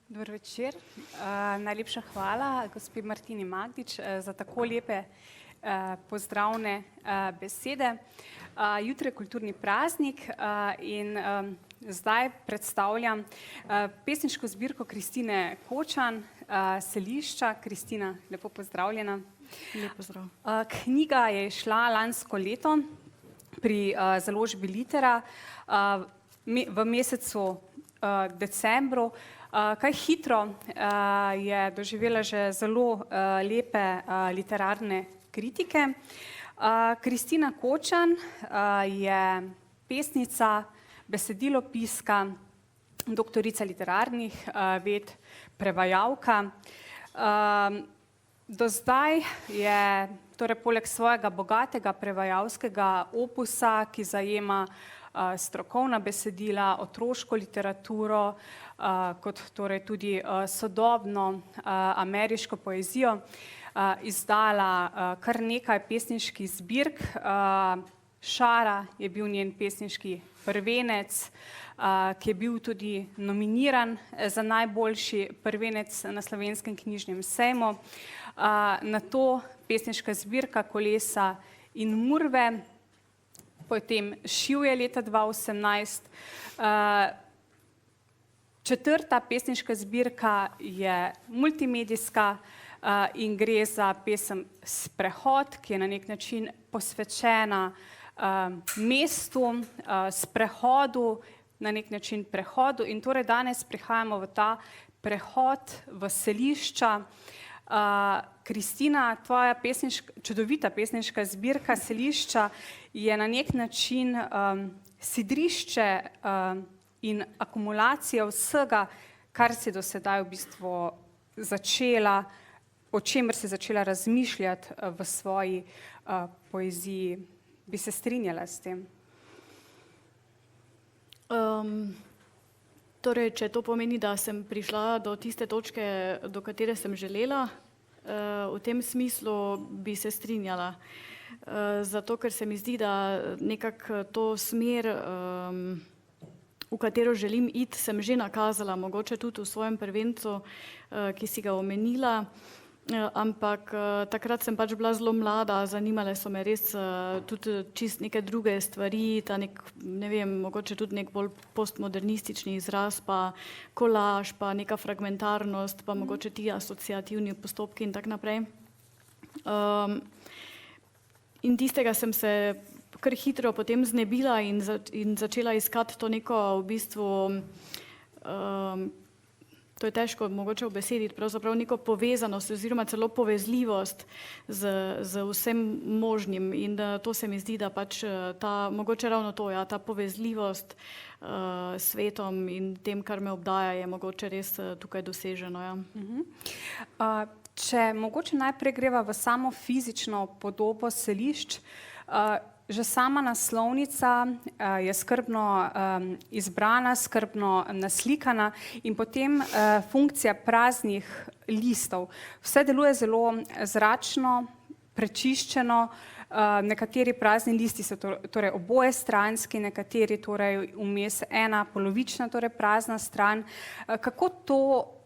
Dober večer. Najlepša hvala gospe Martini Magdič za tako lepe pozdravne besede. Jutri je kulturni praznik in zdaj predstavljam pesniško zbirko Kristine Kočan, Selišča. Kristina, lepo pozdravljena. Lep pozdrav. Knjiga je izšla lansko leto pri založbi Litera v mesecu decembru. Kaj hitro je doživela že zelo lepe literarne kritike. Kristina Kočan je pesnica, besedilopiska, doktorica literarnih ved, prevajalka. Do zdaj je torej poleg svojega bogatega prevajalskega opusa, ki zajema strokovna besedila, otroško literaturo, kot torej tudi sodobno ameriško poezijo, izdala kar nekaj pesniških zbirk. Šara je bil njen pesniški prvenec, ki je bil tudi nominiran za najboljši prvenec na Slovenskem knjižnem sejmu. Nato pesniška zbirka Kolesa in murve, potem Šivje leta 2018. Četrta pesniška zbirka je multimedijska in gre za pesem Sprehod, ki je na nek način posvečena mestu, sprehodu, na nek način prehodu. In torej danes prihajamo v ta prehod v Selišča. Kristina, tvoja čudovita pesniška zbirka Selišča je na nek način sidrišče in akumulacija vsega, kar si do sedaj v bistvu začela, o čemer si začela razmišljati v svoji poeziji. Bi se strinjala s tem? Torej, če to pomeni, da sem prišla do tiste točke, do katere sem želela, v tem smislu bi se strinjala. Zato, ker se mi zdi, da nekako to smer, v katero želim iti, sem že nakazala, mogoče tudi v svojem prvencu, ki si ga omenila, ampak takrat sem pač bila zelo mlada, zanimale so me res tudi čist neke druge stvari, ta nek, ne vem, mogoče tudi nek bolj postmodernistični izraz, pa kolaž, pa neka fragmentarnost, pa mogoče ti asociativni postopki in tak naprej. In tistega sem se kar hitro potem znebila in začela iskati to neko v bistvu, to je težko mogoče obesediti, pravzaprav neko povezanost oziroma celo povezljivost z vsem možnim. In to se mi zdi, da pač ta, mogoče ravno to, ja, ta povezljivost s svetom in tem, kar me obdaja, je mogoče res tukaj doseženo. Ja. Če mogoče najprej greva v samo fizično podobo selišč, že sama naslovnica je skrbno izbrana, skrbno naslikana in potem funkcija praznih listov. Vse deluje zelo zračno, prečiščeno, nekateri prazni listi so torej oboje stranski, nekateri torej vmes ena polovična, torej prazna stran. Kako to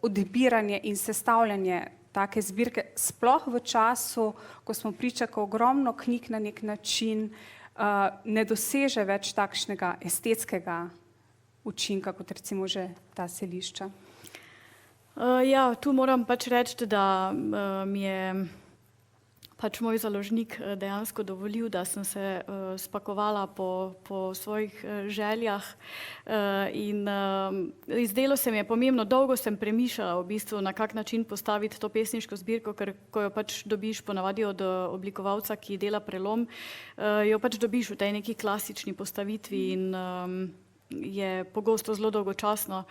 odbiranje in sestavljanje take zbirke, sploh v času, ko smo priča, ko ogromno knjig na nek način ne doseže več takšnega estetskega učinka, kot recimo že ta Selišča? Ja, tu moram pač reči, da mi je pač moj založnik dejansko dovolil, da sem se spakovala po svojih željah in zdelo se mi je pomembno, dolgo sem premišljala v bistvu, na kak način postaviti to pesniško zbirko, ker ko jo pač dobiš ponavadi od oblikovalca, ki dela prelom, jo pač dobiš v tej neki klasični postavitvi in je pogosto zelo dolgočasno.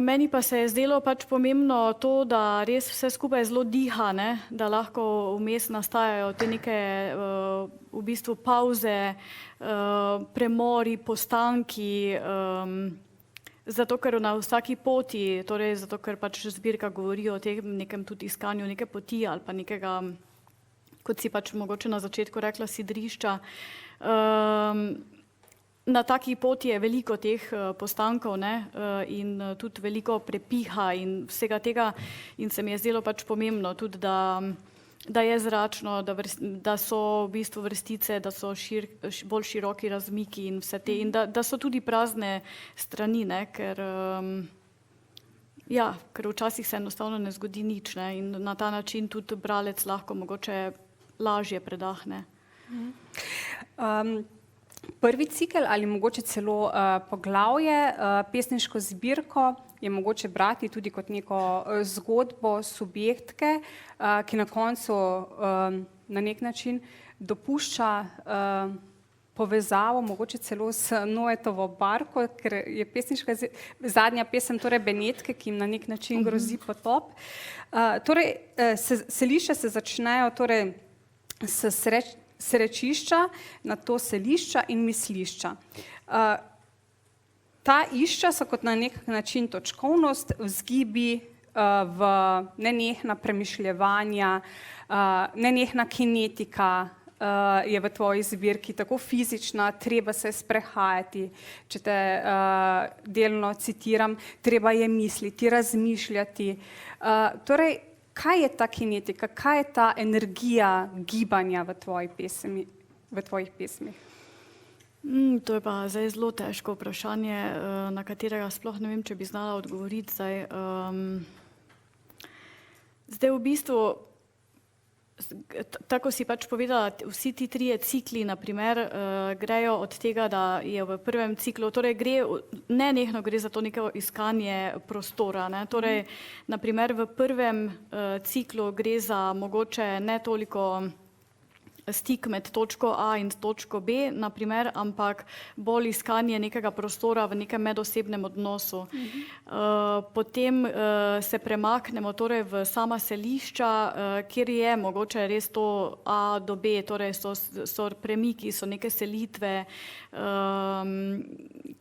Meni pa se je zdelo pač pomembno to, da res vse skupaj zelo diha, ne? Da lahko vmes nastajajo te neke v bistvu pavze, premori, postanki, zato ker na vsaki poti, torej zato ker pač zbirka govori o tem nekem tudi iskanju neke poti ali pa nekega, kot si pač mogoče na začetku rekla, sidrišča, na taki poti je veliko teh postankov, ne, in tudi veliko prepiha in vsega tega in se mi je zdelo pač pomembno tudi, da je zračno, da so v bistvu vrstice, da so bolj široki razmiki in vse te in da so tudi prazne strani, ne, ker včasih se enostavno ne zgodi nič, ne, in na ta način tudi bralec lahko mogoče lažje predahne. Prvi cikel ali mogoče celo poglavje, pesniško zbirko je mogoče brati tudi kot neko zgodbo subjektke, ki na koncu na nek način dopušča povezavo, mogoče celo s Noetovo barko, ker je pesniška zadnja pesem torej Benetke, ki jim na nek način grozi potop. Torej, selišča se začnejo torej s srečišča, nato selišča in mislišča. Ta išča so kot na nek način točkovnost, vzgibi v nenehna premišljevanja, nenehna kinetika je v tvoji zbirki, tako fizična, treba se sprehajati, če te delno citiram, treba je misliti, razmišljati. Torej, kaj je ta kinetika, kaj je ta energija gibanja v tvojih pesmih? To je pa zdaj zelo težko vprašanje, na katerega sploh ne vem, če bi znala odgovoriti. Zdaj v bistvu, tako si pač povedala, vsi ti trije cikli, na primer, grejo od tega, da je v prvem ciklu, torej nenehno gre za to neko iskanje prostora, ne, torej, na primer, v prvem ciklu gre za mogoče ne toliko stik med točko A in točko B, na primer, ampak bolj iskanje nekega prostora v nekem medosebnem odnosu. Potem se premaknemo torej v sama selišča, kjer je mogoče res to A do B, torej so premiki, so neke selitve,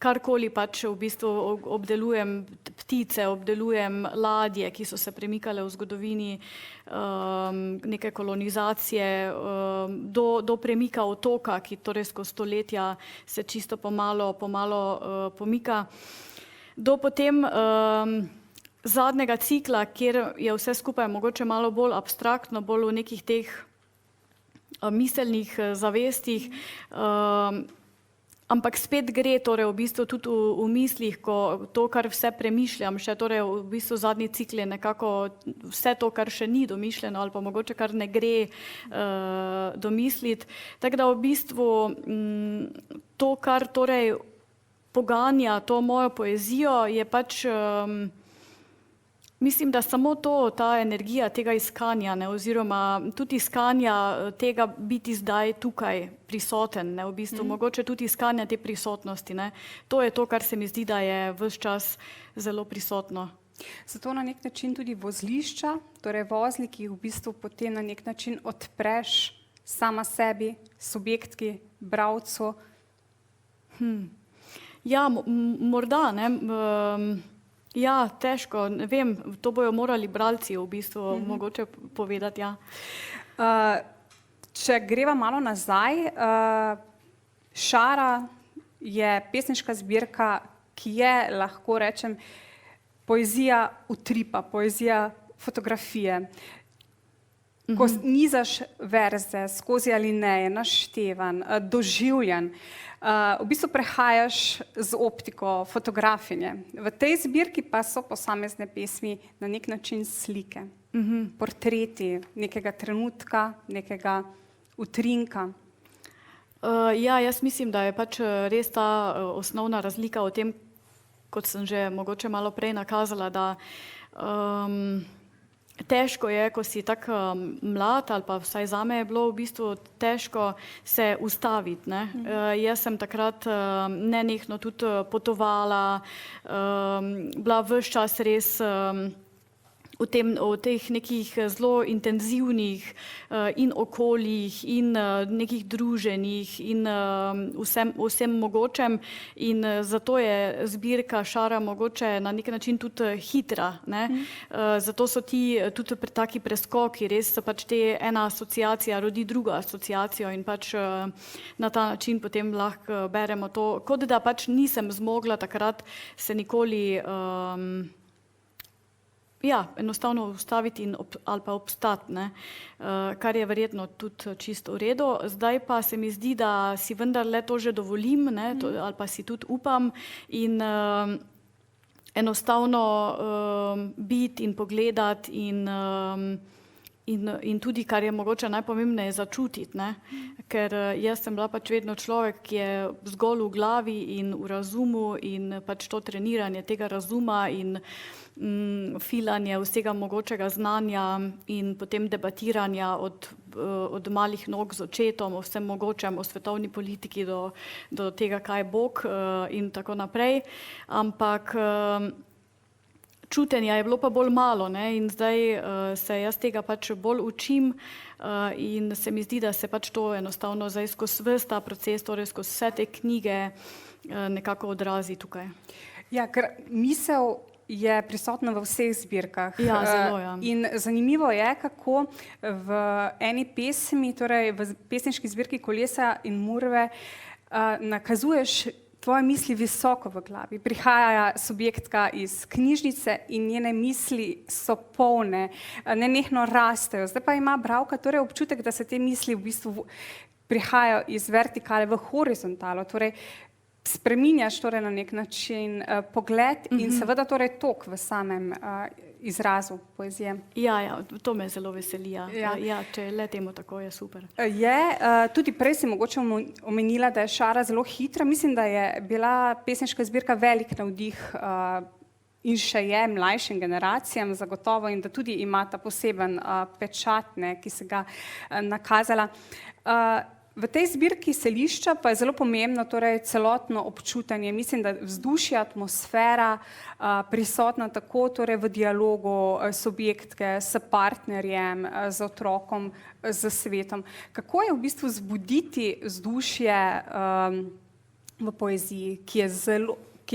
karkoli pač v bistvu obdelujem ptice, obdelujem ladje, ki so se premikale v zgodovini, neke kolonizacije, do premika otoka, ki torej skozi stoletja se čisto pomalo pomika, do potem zadnjega cikla, kjer je vse skupaj mogoče malo bolj abstraktno, bolj v nekih teh miselnih zavestih, ampak spet gre torej v bistvu tudi v mislih, ko to, kar vse premišljam, še torej v bistvu zadnji cikl je nekako vse to, kar še ni domišljeno ali pa mogoče kar ne gre domisliti. Tako da v bistvu to, kar torej poganja to mojo poezijo, je pač mislim, da samo to, ta energija tega iskanja, ne, oziroma tudi iskanja tega biti zdaj tukaj prisoten, ne, v bistvu mogoče tudi iskanja te prisotnosti, ne. To je to, kar se mi zdi, da je ves čas zelo prisotno. Zato na nek način tudi vozlišča, torej vozli, ki jih v bistvu potem na nek način odpreš sama sebi, subjektki, bralcu. Ja, morda, ne. Ja, težko, ne vem, to bojo morali bralci v bistvu mogoče povedati, ja. Če greva malo nazaj, Šara je pesniška zbirka, ki je, lahko rečem, poezija utripa, poezija fotografije. Ko nizaš verze, skozi alineje, naštevan, doživljen, v bistvu prehajaš z optiko fotografinje. V tej zbirki pa so posamezne pesmi na nek način slike, portreti nekega trenutka, nekega utrinka. Ja, jaz mislim, da je pač res ta osnovna razlika o tem, kot sem že mogoče malo prej nakazala, da težko je, ko si tako mlad, ali pa vsaj zame je bilo v bistvu težko se ustaviti, ne. Jaz sem takrat nenehno tudi potovala, bila ves čas res o teh nekih zelo intenzivnih in okoljih in nekih druženjih in vsem mogočem in zato je zbirka Šara mogoče na nek način tudi hitra, ne? Zato so ti tudi taki preskoki, res so pač te ena asociacija rodi drugo asociacijo in pač na ta način potem lahko beremo to, kot da pač nisem zmogla takrat se nikoli enostavno ustaviti ali pa obstati, ne? Kar je verjetno tudi čisto v redu. Zdaj pa se mi zdi, da si vendarle to že dovolim, ne? Ali pa si tudi upam in enostavno biti in pogledati in tudi, kar je mogoče najpomembneje, začutiti, ne? Ker jaz sem bila pač vedno človek, ki je zgolj v glavi in v razumu in pač to treniranje tega razuma in filanje vsega mogočega znanja in potem debatiranja od malih nog z očetom o vsem mogočem, o svetovni politiki do tega, kaj je Bog in tako naprej. Ampak čutenja je bilo pa bolj malo, ne? In zdaj se jaz tega pač bolj učim in se mi zdi, da se pač to enostavno zdaj skozi ves ta proces, torej skozi vse te knjige nekako odrazi tukaj. Ja, ker misel je prisotna v vseh zbirkah. Ja, zelo, ja. In zanimivo je, kako v eni pesmi, torej v pesniški zbirki Kolesa in murve, nakazuješ tvoje misli visoko v glavi. Prihaja subjektka iz knjižnice in njene misli so polne, nenehno rastejo. Zdaj pa ima bralka torej občutek, da se te misli v bistvu prihajajo iz vertikale v horizontalo, torej spreminjaš torej na nek način pogled in seveda torej tok v samem izrazu poezije. Ja, to me zelo veseli. Ja, če le temu tako, je super. Tudi prej si mogoče omenila, da je Šara zelo hitra. Mislim, da je bila pesniška zbirka velik navdih in še je mlajšim generacijam zagotovo in da tudi ima ta poseben pečat, ki se ga nakazala. V tej zbirki Selišča pa je zelo pomembno torej celotno občutanje. Mislim, da vzdušje, atmosfera prisotna tako torej v dialogu subjektke s partnerjem, z otrokom, z svetom. Kako je v bistvu vzbuditi vzdušje v poeziji, ki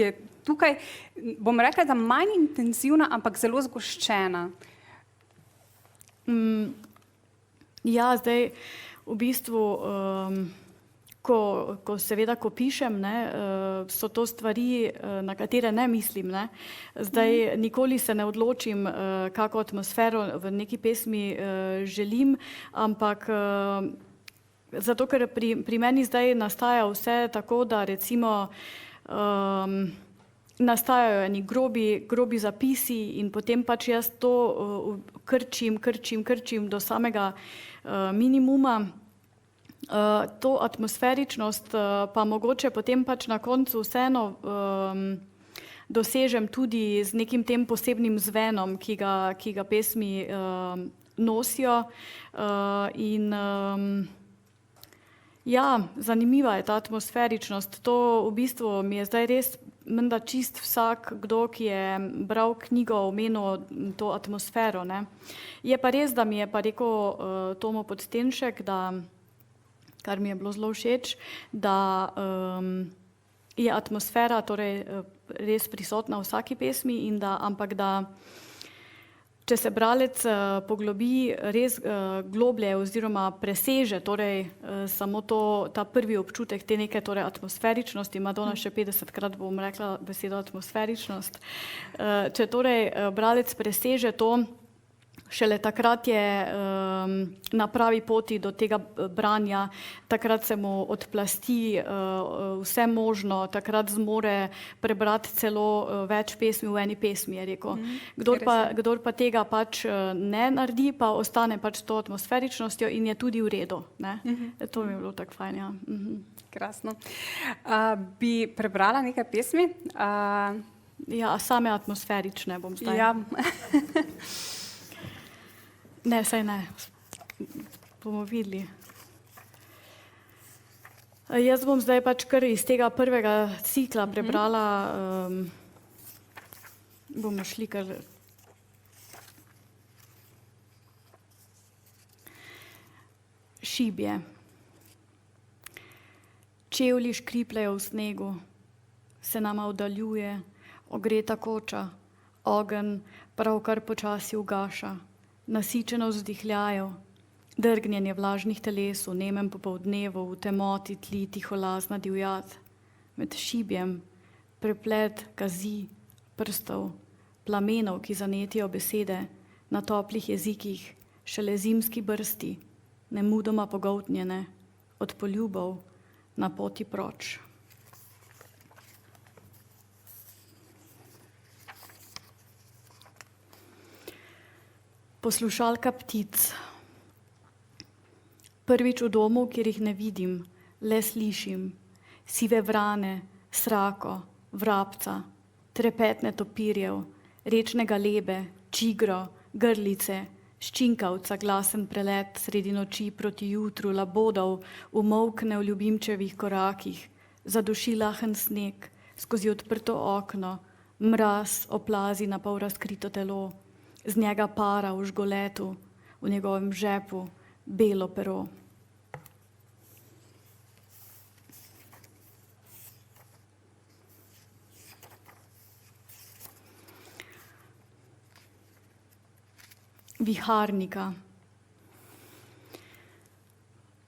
je tukaj, bom rekla, da manj intenzivna, ampak zelo zgoščena? Ja, zdaj v bistvu, ko pišem, ne, so to stvari, na katere ne mislim, ne. Zdaj nikoli se ne odločim, kako atmosfero v neki pesmi želim, ampak zato, ker pri meni zdaj nastaja vse tako, da recimo nastajajo eni grobi zapisi in potem pač jaz to krčim do samega minimuma. To atmosferičnost pa mogoče potem pač na koncu vseeno dosežem tudi z nekim tem posebnim zvenom, ki ga pesmi nosijo in ja, zanimiva je ta atmosferičnost. To v bistvu mi je zdaj res menda čist vsak, kdo, ki je bral knjigo, omenil to atmosfero, ne. Je pa res, da mi je pa rekel Tomo Podstenšek, kar mi je bilo zelo všeč, da je atmosfera torej res prisotna v vsaki pesmi in ampak da če se bralec poglobi res globlje oziroma preseže torej samo ta prvi občutek te neke torej atmosferičnosti, Madonna še 50krat bom rekla besedo atmosferičnost, če torej bralec preseže to, šele takrat je na pravi poti do tega branja, takrat se mu odplasti vse možno, takrat zmore prebrati celo več pesmi v eni pesmi, je rekel. Kdor pa tega pač ne naredi, pa ostane pač to atmosferičnostjo in je tudi v redu, ne. To mi je bilo tako fajn, ja. Krasno. Bi prebrala nekaj pesmi? Ja, same atmosferične bom zdaj. Ja. Ne, saj ne. Bomo videli. Jaz bom zdaj pač kar iz tega prvega cikla prebrala, bomo šli kar Šibje. Čevlji škripljajo v snegu, se nama oddaljuje, ogreta koča, ogenj pravkar počasi ugaša, nasičeno vzdihljajo, drgnjenje vlažnih teles v nemem popoldnevu, v temoti tli tiholazna divjad. Med šibjem preplet kazi, prstov, plamenov, ki zanetijo besede, na toplih jezikih, šele zimski brsti, nemudoma pogoltnjene, od poljubov na poti proč. Poslušalka ptic. Prvič v domu, kjer jih ne vidim, le slišim. Sive vrane, srako, vrabca, trepetne topirjev, rečnega lebe, čigro, grlice, ščinkavca, glasen prelet sredi noči proti jutru, labodov, umolkne v ljubimčevih korakih, zaduši lahen sneg, skozi odprto okno, mraz oplazi na pol razkrito telo, z njega para v žgoletu, v njegovem žepu belo pero. Viharnika.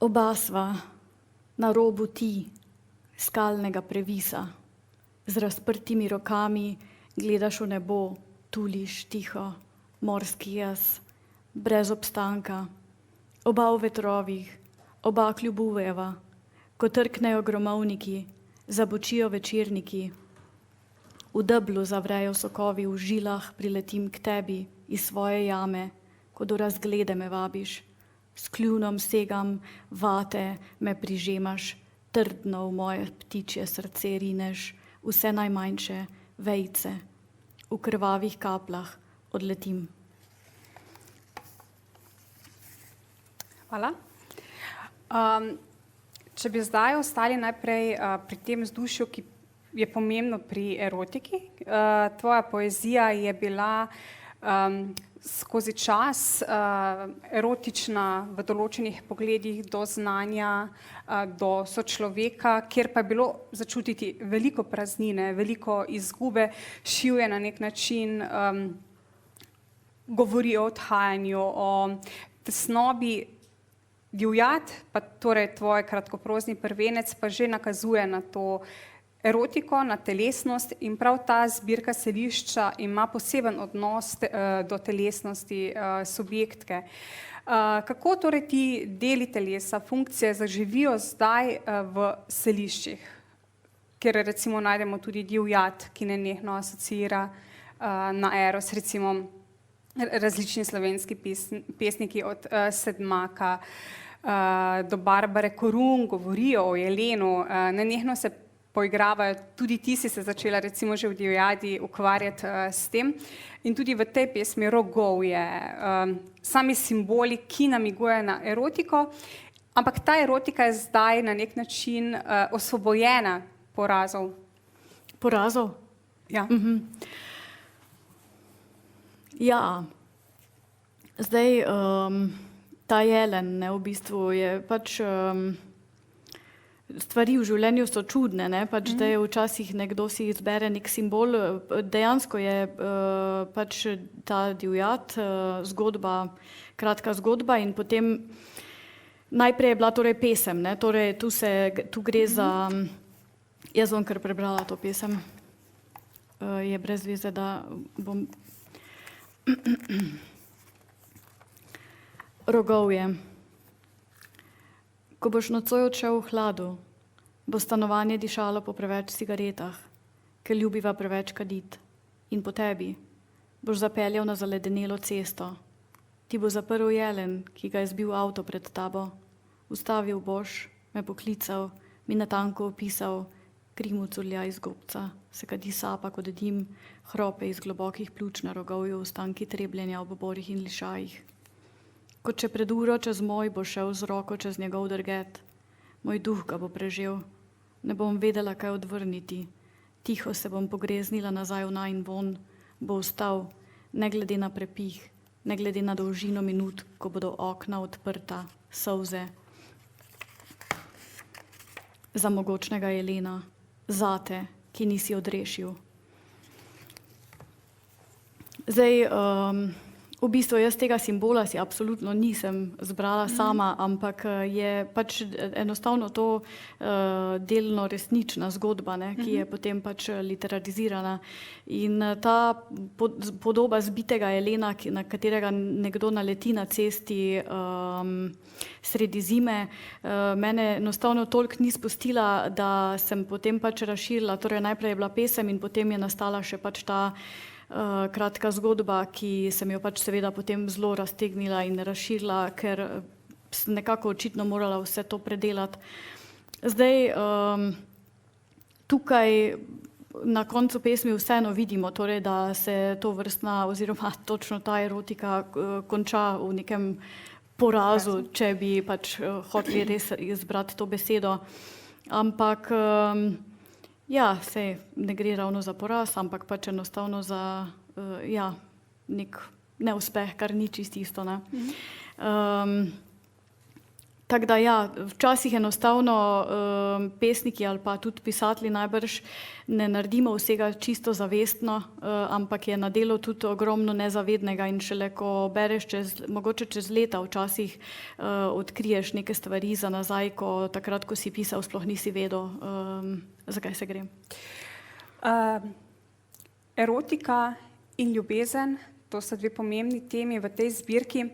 Oba sva na robu ti, skalnega previsa. Z razprtimi rokami gledaš v nebo, tuliš tiho, morski jaz, brez obstanka. Oba v vetrovih, oba kljubujeva, ko trknejo gromovniki, zabočijo večerniki. V deblu zavrejo sokovi, v žilah priletim k tebi iz svoje jame, ko do razglede me vabiš, s kljunom segam vate, me prižemaš, trdno v moje ptičje srce rineš, vse najmanjše vejice, v krvavih kaplah odletim. Hvala. Če bi zdaj ostali najprej pri tem vzdušju, ki je pomembno pri erotiki, tvoja poezija je bila skozi čas erotična v določenih pogledih do znanja, do sočloveka, kjer pa je bilo začutiti veliko praznine, veliko izgube. Šiv je na nek način govori o odhajanju, o tesnobi. Divjad, pa torej tvoj kratkoprozni prvenec, pa že nakazuje na to erotiko, na telesnost in prav ta zbirka Selišča ima poseben odnos do telesnosti subjektke. Kako torej ti deli telesa, funkcije zaživijo zdaj v Seliščih, kjer recimo najdemo tudi divjad, ki nenehno asociira na eros, recimo različni slovenski pesniki od Sedmaka do Barbare Korun govorijo o jelenu, nenehno se poigravajo, tudi ti si se začela recimo že v divjadi ukvarjati s tem in tudi v tej pesmi Rogovje, sami simboli, ki namiguje na erotiko, ampak ta erotika je zdaj na nek način osvobojena porazov. Porazov? Ja. Ja, zdaj ta jelen, ne, v bistvu je pač stvari v življenju so čudne, ne, pač da je včasih nekdo si izbere nek simbol, dejansko je pač ta divjad zgodba, kratka zgodba in potem najprej je bila torej pesem, ne, torej tu gre za, jaz bom kar prebrala to pesem, je brez veze, da bom Rogovje. Ko boš nocoj odšel v hladu, bo stanovanje dišalo po preveč cigaretah, ker ljubiva preveč kadit. In po tebi boš zapeljal na zaledenelo cesto. Ti bo zaprl jelen, ki ga je zbil avto pred tabo. Ustavil boš, me poklical, mi natanko opisal, kri mu curlja iz gobca, se kadi sapa kot dim, hrope iz globokih pljuč na Rogovju, ostanki trebljenja ob oborih in lišajih. Kot če pred uro čez moj bo šel z roko čez njegov drget. Moj duh ga bo prežel. Ne bom vedela, kaj odvrniti. Tiho se bom pogreznila nazaj v najin von. Bo ostal, ne glede na prepih, ne glede na dolžino minut, ko bodo okna odprta, solze. za mogočnega jelena, zate, ki nisi odrešil. Zdaj, v bistvu jaz tega simbola si absolutno nisem zbrala sama, ampak je pač enostavno to delno resnična zgodba, ne, ki je potem pač literarizirana. In ta podoba zbitega jelena, na katerega nekdo naleti na cesti sredi zime, mene enostavno toliko ni spustila, da sem potem pač razširila, torej najprej je bila pesem in potem je nastala še pač ta kratka zgodba, ki sem jo pač seveda potem zelo raztegnila in razširila, ker sem nekako očitno morala vse to predelati. Zdaj, tukaj na koncu pesmi vseeno vidimo, torej, da se to vrstna oziroma točno ta erotika konča v nekem porazu, če bi pač hoteli res izbrati to besedo. Ampak ja, sej ne gre ravno za poraz, ampak pač enostavno za nek neuspeh, kar ni čisto isto, ne. Tako da ja, včasih enostavno pesniki ali pa tudi pisatelji najbrž ne naredimo vsega čisto zavestno, ampak je na delu tudi ogromno nezavednega in šele ko bereš mogoče čez leta včasih odkriješ neke stvari za nazaj, ko takrat, ko si pisal, sploh nisi vedel, zakaj se gre. Erotika in ljubezen, to sta dve pomembni temi v tej zbirki.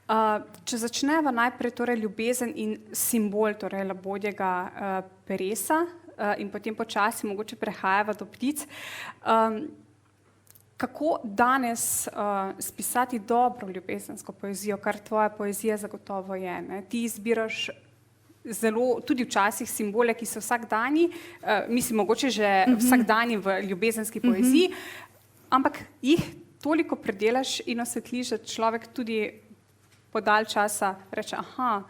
Če začneva najprej torej ljubezen in simbol, torej labodjega peresa in potem počasi mogoče prehajava do ptic. Kako danes spisati dobro ljubezensko poezijo, kar tvoja poezija zagotovo je, ne? Ti izbiraš zelo, tudi včasih simbole, ki so vsakdanji, mislim, mogoče že vsakdanji v ljubezenski poeziji, ampak jih toliko predelaš in osvetliš, da človek tudi po dalj časa reče, aha,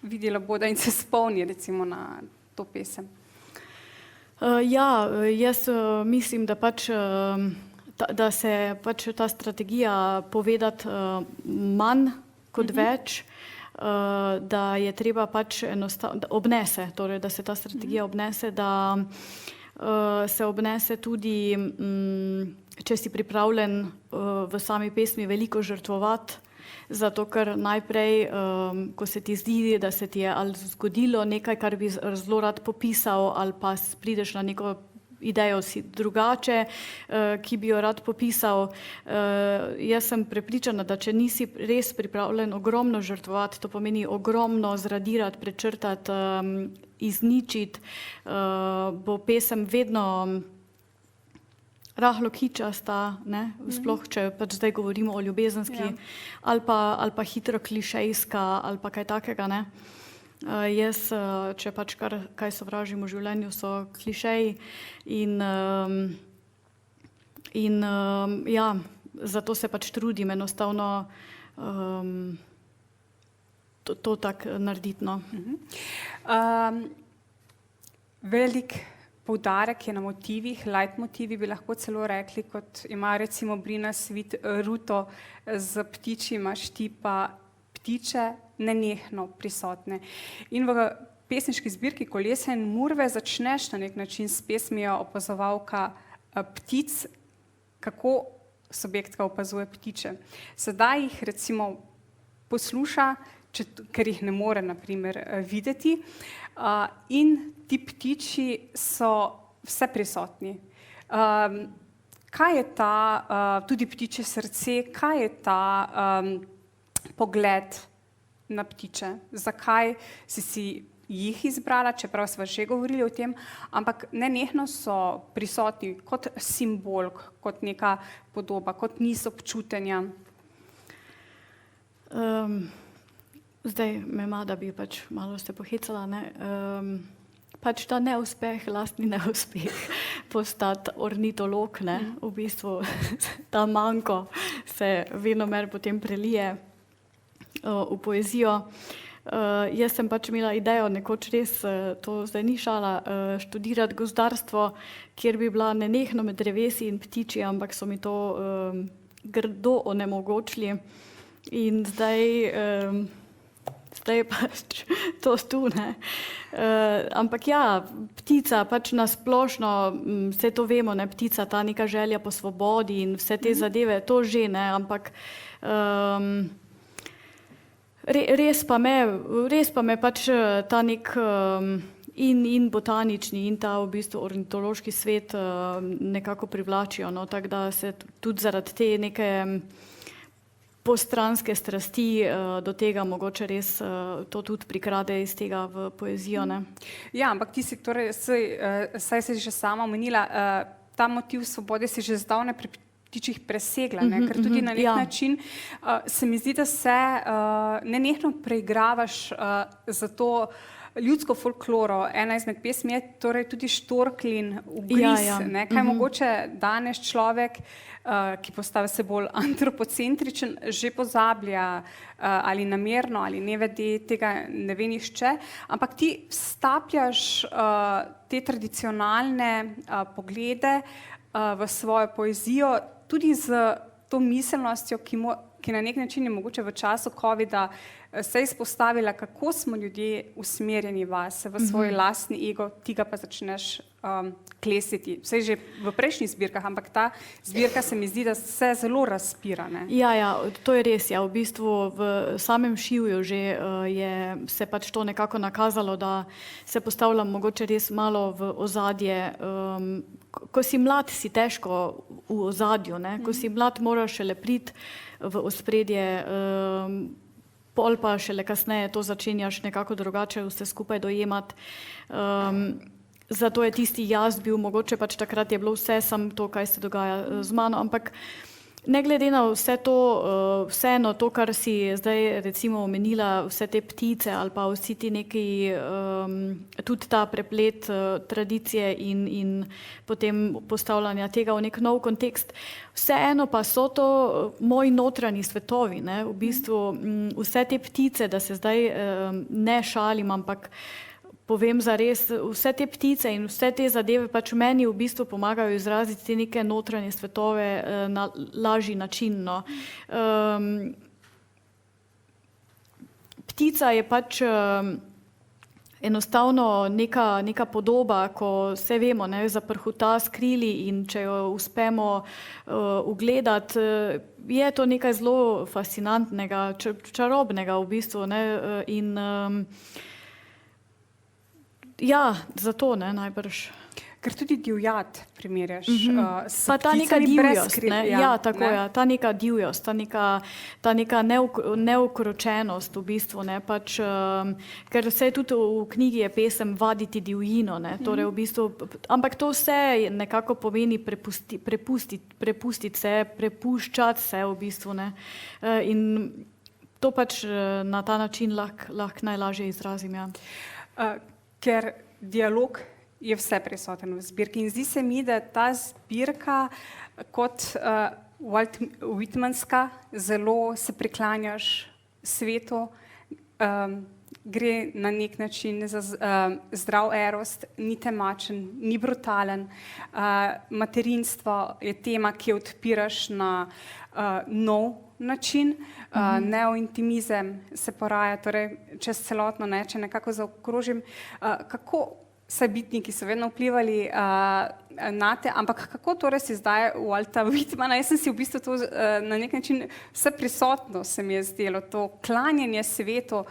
videla bodo in se spomni recimo na to pesem. Ja, jaz mislim, da pač da se pač ta strategija povedati manj kot več, da je treba pač enostavno, obnese, torej, da se ta strategija obnese, da se obnese tudi, če si pripravljen v sami pesmi veliko žrtvovati, zato ker najprej, ko se ti zdi, da se ti je ali zgodilo nekaj, kar bi zelo rad popisal, ali pa prideš na neko idejo si drugače, ki bi jo rad popisal. Jaz sem prepričana, da če nisi res pripravljen ogromno žrtvovati, to pomeni ogromno zradirati, prečrtati, izničiti, bo pesem vedno rahlo kičasta, ne, sploh če pač zdaj govorimo o ljubezenski, ali pa hitro klišejska, ali pa kaj takega, ne. Jaz, če pač kaj sovražim v življenju, so klišeji in ja, zato se pač trudim enostavno to tako narediti, no. Velik poudarek je na motivih, leitmotivi bi lahko celo rekli, kot ima recimo Brina Svit ruto z ptičji, imaš ti pa ptiče nenehno prisotne. In v pesniški zbirki Kolesa in murve začneš na nek način s pesmijo opazovalka ptic, kako subjektka opazuje ptiče. Sedaj jih recimo posluša, ker jih ne more na primer videti, in ti ptiči so vse prisotni. Kaj je ta, tudi ptičje srce, kaj je ta pogled na ptiče? Zakaj si jih izbrala, čeprav sva že govorili o tem, ampak nenehno so prisotni kot simbol, kot neka podoba, kot niz občutenja? Zdaj me ima, da bi pač malo se pohecala, ne. Pač ta neuspeh, lastni neuspeh postati ornitolog, ne, v bistvu ta manko se venomer potem prelije v poezijo. Jaz sem pač imela idejo nekoč res, to zdaj ni šala, študirati gozdarstvo, kjer bi bila nenehno med drevesi in ptiči, ampak so mi to grdo onemogočili. In zdaj zdaj pač to tu, ne. Ampak ja, ptica pač nasplošno, vse to vemo, ne, ptica, ta neka želja po svobodi in vse te zadeve, to že, ne, ampak res pa me pač ta nek in botanični in ta v bistvu ornitološki svet nekako privlačijo, no, tako da se tudi zaradi te neke postranske strasti do tega mogoče res to tudi prikrade iz tega v poezijo, ne. Ja, ampak ti si torej, saj si že sama omenila, ta motiv svobode si že zdavnaj pri ptičih presegla, ne, ker tudi na nek način se mi zdi, da se nenehno preigravaš za to ljudsko folkloro. Ena izmed pesmi je torej tudi Štorklin ugriz, ne, kaj mogoče danes človek, ki postaja vse bolj antropocentričen, že pozablja ali namerno ali nevede, tega ne ve nihče, ampak ti vstapljaš te tradicionalne poglede v svojo poezijo, tudi z to miselnostjo, ki na nek način je mogoče v času covida se izpostavila, kako smo ljudje usmerjeni vase, v svoj lastni ego, ti ga pa začneš klesiti. Vsaj že v prejšnjih zbirkah, ampak ta zbirka se mi zdi, da se zelo razpira, ne. Ja, to je res, ja. V bistvu v samem šivju že je se pač to nekako nakazalo, da se postavljam mogoče res malo v ozadje. Ko si mlad, si težko v ozadju, ne. Ko si mlad, moraš šele priti v ospredje, pol pa šele kasneje to začenjaš nekako drugače vse skupaj dojemati. Zato je tisti jaz bil, mogoče pač takrat je bilo vse samo to, kaj se dogaja z mano, ampak ne glede na vse to, vseeno to, kar si zdaj recimo omenila, vse te ptice ali pa vsi ti neki, tudi ta preplet tradicije in potem postavljanja tega v nek nov kontekst, vseeno pa so to moji notranji svetovi, ne, v bistvu vse te ptice, da se zdaj ne šalim, ampak povem zares, vse te ptice in vse te zadeve pač meni v bistvu pomagajo izraziti te neke notranje svetove na lažji način, no. Ptica je pač enostavno neka podoba, ko vse vemo, ne, zaprhuta s krili in če jo uspemo ugledati, je to nekaj zelo fascinantnega, čarobnega v bistvu, ne, in ja, zato, ne, najbrž. Ker tudi divjad primerjaš s pa ta neka pticami brez divjost, kril, ne, ja, tako, ja, ta neka divjost, ta neka neukročenost v bistvu, ne, pač, ker vse tudi v knjigi je pesem Vaditi divjino, ne, torej v bistvu, ampak to vse nekako pomeni prepustiti se, prepuščati se v bistvu, ne, in to pač na ta način lahko najlažje izrazim, ja. Ker dialog je vse prisoten v zbirki in zdi se mi, da ta zbirka kot Walt Whitmanska zelo se priklanjaš svetu, gre na nek način za zdrav eros, ni temačen, ni brutalen. Materinstvo je tema, ki jo odpiraš na nov način, neointimizem se poraja, torej čez celotno, ne, če nekako zaokrožim, kako se bitniki so vedno vplivali nate, ampak kako torej si zdaj Walta Whitmana, jaz sem si v bistvu to na nek način vse prisotno se mi je zdelo, to klanjanje svetu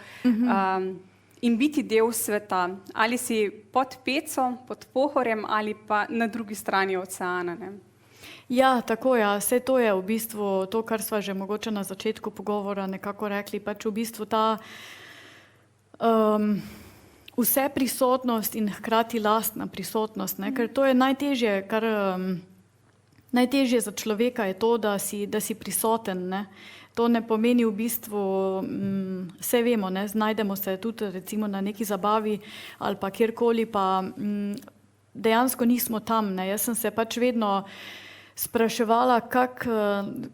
in biti del sveta, ali si pod Pecom, pod Pohorjem ali pa na drugi strani oceana, ne. Ja, tako, ja, vse to je v bistvu to, kar sva že mogoče na začetku pogovora nekako rekli, pač v bistvu ta vse prisotnost in hkrati lastna prisotnost, ne, ker to je najtežje, najtežje za človeka je to, da si prisoten, ne. To ne pomeni v bistvu, vse vemo, ne, znajdemo se tudi recimo na neki zabavi ali pa kjerkoli, pa dejansko nismo tam, ne. Jaz sem se pač vedno spraševala,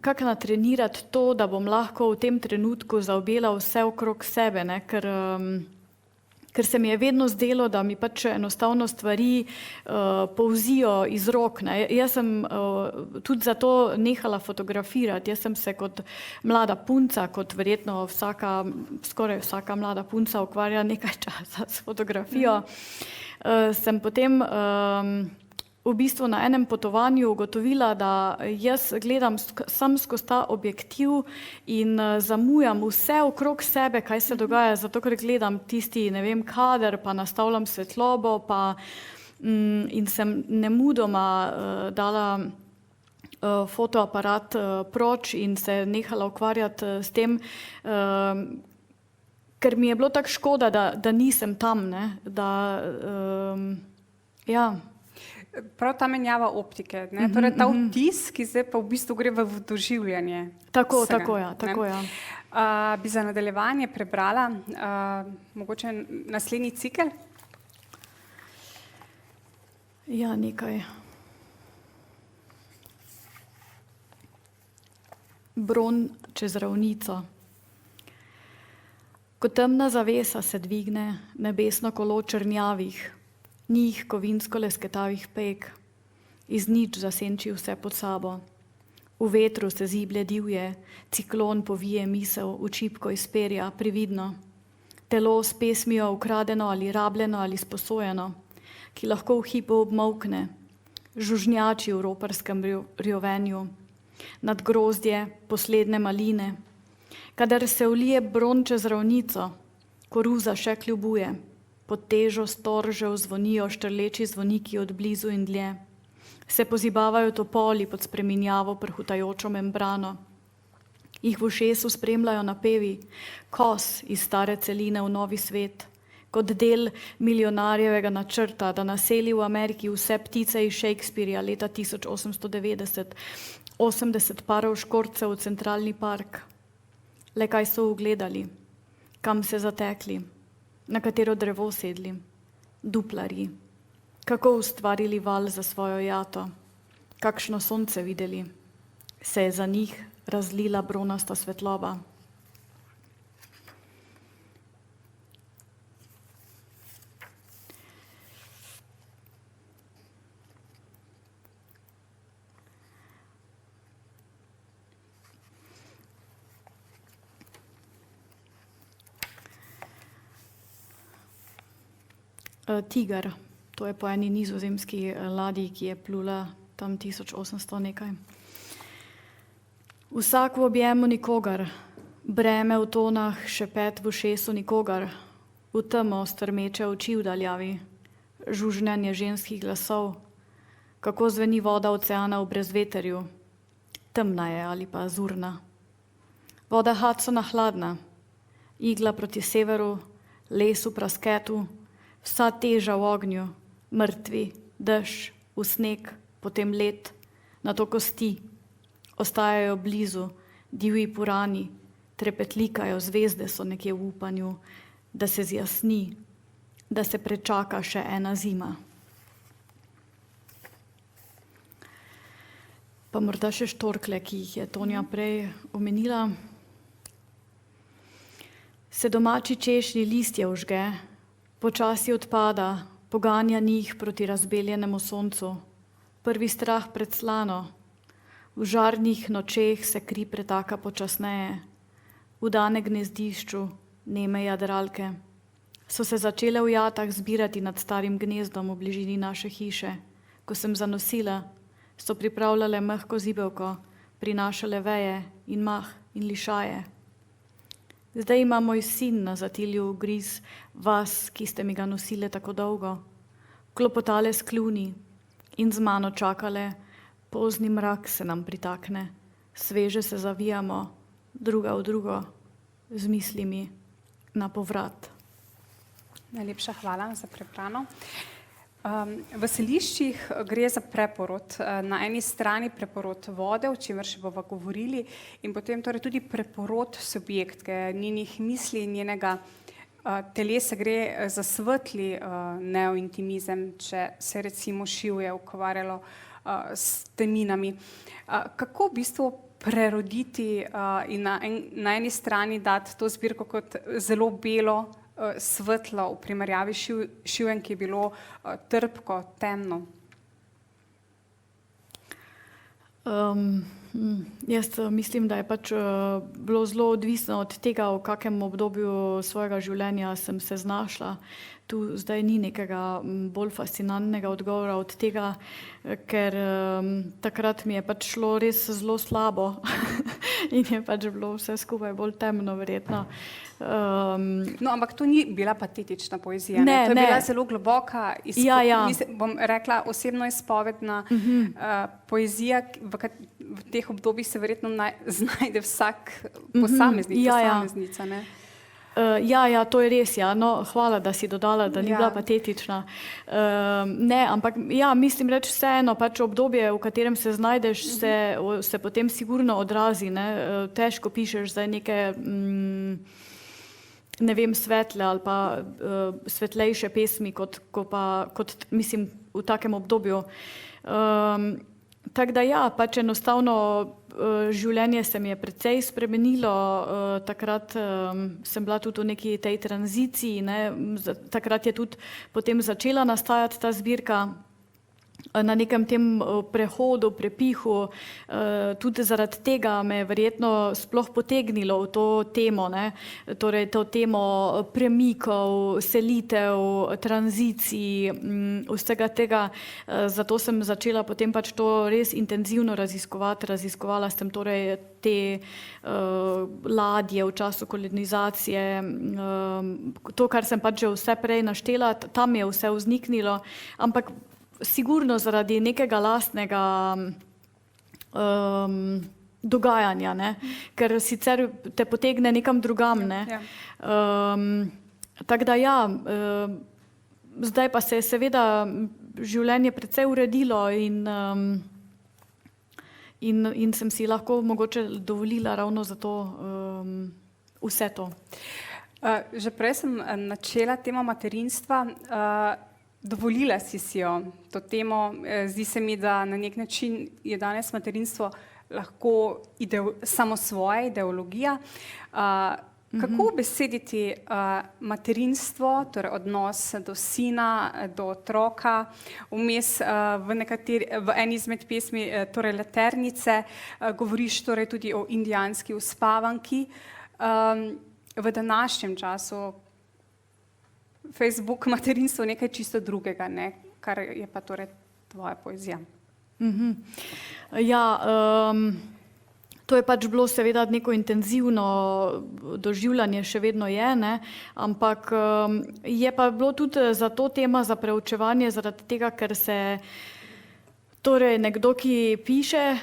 kako natrenirati to, da bom lahko v tem trenutku zaobjela vse okrog sebe, ne, ker ker se mi je vedno zdelo, da mi pač enostavno stvari polzijo iz rok. Ne. Jaz sem tudi zato nehala fotografirati. Jaz sem se kot mlada punca, kot verjetno skoraj vsaka mlada punca ukvarja nekaj časa s fotografijo, sem potem v bistvu na enem potovanju ugotovila, da jaz gledam sam skozi ta objektiv in zamujam vse okrog sebe, kaj se dogaja, zato ker gledam tisti, ne vem, kader, pa nastavljam svetlobo, in sem nemudoma dala fotoaparat proč in se nehala ukvarjati s tem, ker mi je bilo tako škoda, da nisem tam, ne, ja. Prav ta menjava optike, ne? Torej ta vtis, ki zdaj pa v bistvu gre v doživljanje. Tako, vsega, tako, ja. Bi za nadaljevanje prebrala mogoče naslednji cikel? Ja, nekaj. Bron čez ravnico. Ko temna zavesa se dvigne, nebesno kolo črnjavih, njih kovinsko lesketavih pek, iz nič zasenči vse pod sabo. V vetru se ziblje divje, ciklon povije misel v čipko iz perja, prividno. Telo s pesmijo ukradeno ali rabljeno ali sposojeno, ki lahko v hipu obmolkne, žužnjači v roparskem rjovenju, nad grozdje posledne maline, kadar se ulije bron čez ravnico, koruza še kljubuje, pod težo storžev zvonijo štrleči zvoniki od blizu in dlje. Se pozibavajo topoli pod spreminjavo prhutajočo membrano. Jih v ušesu spremljajo napevi, kos iz stare celine v novi svet, kot del milijonarjevega načrta, da naseli v Ameriki vse ptice iz Shakespearea leta 1890, 80 parov škorcev v centralni park. Le kaj so ugledali, kam se zatekli, na katero drevo sedli, duplarji, kako ustvarili val za svojo jato, kakšno sonce videli, se je za njih razlila bronasta svetloba. Tiger, to je po eni nizozemski ladji, ki je plula tam 1800 nekaj. Vsak v objemu nikogar, breme v tonah, šepet v ušesu nikogar, v temo strmeče oči v daljavi, žužnjanje ženskih glasov, kako zveni voda oceana v brezveterju, temna je ali pa azurna. Voda Hudsona hladna, igla proti severu, les v prasketu, vsa teža v ognju, mrtvi, dež, v sneg, potem led, nato kosti, ostajajo blizu, divji purani, trepetlikajo, zvezde so nekje v upanju, da se zjasni, da se prečaka še ena zima. Pa morda še štorkle, ki jih je Tonja prej omenila. Se domači češnji listje užge, počasi odpada, poganja njih proti razbeljenemu soncu. Prvi strah pred slano, v žarnih nočeh se kri pretaka počasneje. V dane gnezdišču, neme jadralke, so se začele v jatah zbirati nad starim gnezdom v bližini naše hiše. Ko sem zanosila, so pripravljale mehko zibelko, prinašale veje in mah in lišaje. Zdaj ima moj sin na zatilju ugriz vas, ki ste mi ga nosile tako dolgo, klopotale s kljuni in z mano čakale, pozni mrak se nam pritakne, sveže se zavijamo, druga v drugo, z mislimi na povrat. Najlepša hvala za prebrano. V seliščih gre za preporod. Na eni strani preporod vode, o čemer še bova govorili, in potem torej tudi preporod subjektke, njenih misli in njenega telesa. Gre za svetli neointimizem, če se recimo šivje ukvarjalo s teminami. Kako v bistvu preroditi in na eni strani dati to zbirko kot zelo belo, svetlo v primerjavi šivjem, ki je bilo trpko, temno? Jaz mislim, da je pač bilo zelo odvisno od tega, v kakem obdobju svojega življenja sem se znašla. Tu zdaj ni nekega bolj fascinantnega odgovora od tega, ker takrat mi je pač šlo res zelo slabo in je pač bilo vse skupaj bolj temno verjetno. No, ampak to ni bila patetična poezija. Ne, to je bila zelo globoka, bom rekla, osebno izpovedna poezija, v teh obdobjih se verjetno znajde vsak posameznik, posameznica. Ne? Ja, to je res, ja. No, hvala, da si dodala, da ni bila patetična. Ne, ampak ja, mislim reči vseeno, pač obdobje, v katerem se znajdeš, se potem sigurno odrazi, ne. Težko pišeš zdaj neke, ne vem, svetle ali pa svetlejše pesmi, kot mislim, v takem obdobju. Tako da ja, pač enostavno življenje se mi je precej spremenilo, takrat sem bila tudi v neki tej tranziciji, ne, takrat je tudi potem začela nastajati ta zbirka na nekem tem prehodu, prepihu, tudi zaradi tega me je verjetno sploh potegnilo v to temo, ne, torej to temo premikov, selitev, tranzicij, vsega tega, zato sem začela potem pač to res intenzivno raziskovati, raziskovala sem torej te ladje v času kolonizacije, to, kar sem pač že vse prej naštela, tam je vse vzniknilo, ampak sigurno zaradi nekega lastnega dogajanja, ne? Ker sicer te potegne nekam drugam. Ne? Tako da ja, zdaj pa se je seveda življenje precej uredilo in sem si lahko mogoče dovolila ravno zato vse to. Že prej sem načela temo materinstva. Dovolila si jo, to temo. Zdi se mi, da na nek način je danes materinstvo lahko samo svoja ideologija. Kako besediti materinstvo, torej odnos do sina, do otroka, vmes v eni izmed pesmi, torej Laternice, govoriš torej tudi o indijanski uspavanki. V današnjem času Facebook materinstvo nekaj čisto drugega, ne? Kar je pa torej tvoja poezija. Ja, to je pač bilo seveda neko intenzivno doživljanje, še vedno je, ne? Ampak je pa bilo tudi za to tema za preučevanje, zaradi tega, ker se torej nekdo, ki piše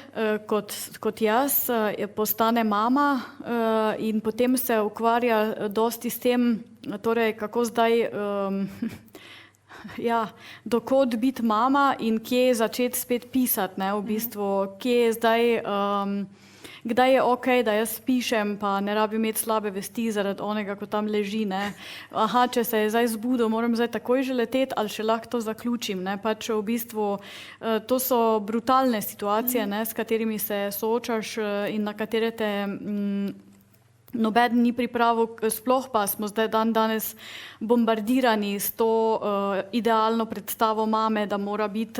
kot jaz, postane mama in potem se ukvarja dosti s tem, torej kako zdaj, ja, do kod biti mama in kje začeti spet pisati, ne, v bistvu, kje je zdaj, kdaj je okej, da jaz pišem, pa ne rabim imeti slabe vesti zaradi onega, ko tam leži, ne. Aha, če se je zdaj zbudil, moram zdaj takoj že leteti ali še lahko to zaključim, ne. Pač v bistvu to so brutalne situacije, ne, s katerimi se soočaš in na katere te nobeden ni pripravil, sploh pa smo zdaj danes bombardirani s to idealno predstavo mame, da mora biti,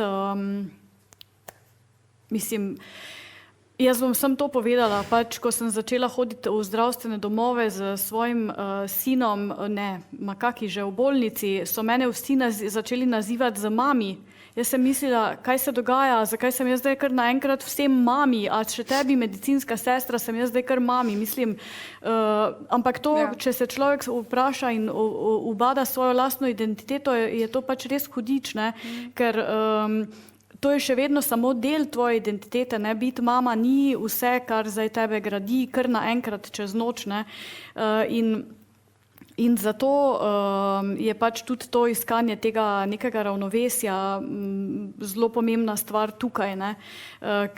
mislim, jaz bom samo to povedala, pač, ko sem začela hoditi v zdravstvene domove z svojim sinom, kaki že v bolnici, so mene vsi začeli nazivati z mami. Jaz sem mislila, kaj se dogaja, zakaj sem jaz zdaj kar naenkrat vsem mami, a še tebi medicinska sestra, sem jaz zdaj kar mami, mislim, ampak to, če se človek vpraša in ubada svojo lastno identiteto, je to pač res hudič, ne, ker to je še vedno samo del tvoje identitete, ne, biti mama ni vse, kar zdaj tebe gradi, kar naenkrat čez noč, ne, in zato je pač tudi to iskanje tega nekega ravnovesja zelo pomembna stvar tukaj, ne,